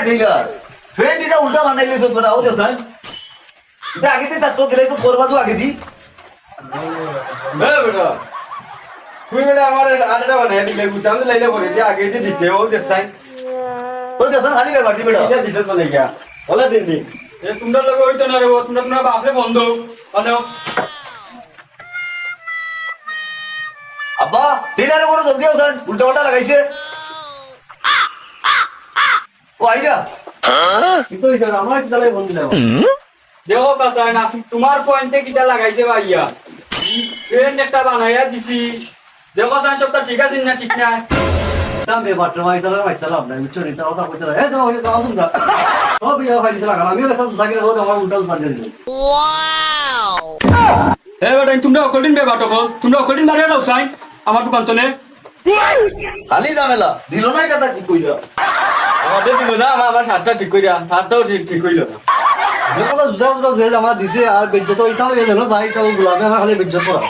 dealer friend এটা উল্টা বানাইলে সব বেটা ও দেখছেন এটা আগে দিই তো দিলে তো তোর বাজু আগে দি বেটা তুই বেটা আমার আড্ডা বানাই দিলে গুতাম লাইলে করে দিয়ে আগে দিয়ে দিতে ও দেখছাই ও দেখছেন খালি ব্যাপার দি বেটা এটা দিতে তো নাই গা বলে দিন দিন এ তোমরা লোক হইতো না রে তোমরা বাপরে বন্ধ আনো আব্বা ডিলারে করে জলদি আসেন উল্টা পাল্টা লাগাইছে ও আইরা কি কইছ আমার কি তালাই বন্ধ দিলাম দেখো কথা না তোমার পয়েন্টে কিটা লাগাইছে ভাইয়া ফ্রেন্ড একটা বানাইয়া দিছি দেখো জান সবটা ঠিক আছে না ঠিক না দাম ব্যাপারটা মাই তালা মাই চালা আপনার মিচ্ছ নিতে কথা কইতে এ দাও হই দাও তোমরা ও বিয়া ভাই দিলা আমি কাছে থাকি ও আমার উল্টা বানিয়ে দিল হে বেটা তোমরা অকলদিন বেবা তো তোমরা অকলদিন বাড়িয়ে দাও সাই আমার দোকান তলে খালি ঝামেলা দিল নাই কথা ঠিক কইরা আমাদের দিল না আমার সাতটা ঠিক কইরা সাতটাও ঠিক কইল যে কথা জুতা জুতা যে আমার দিছে আর বেজ্জত ওইটাও এ জানো তাই তাও গুলামে আমার খালি বেজ্জত করা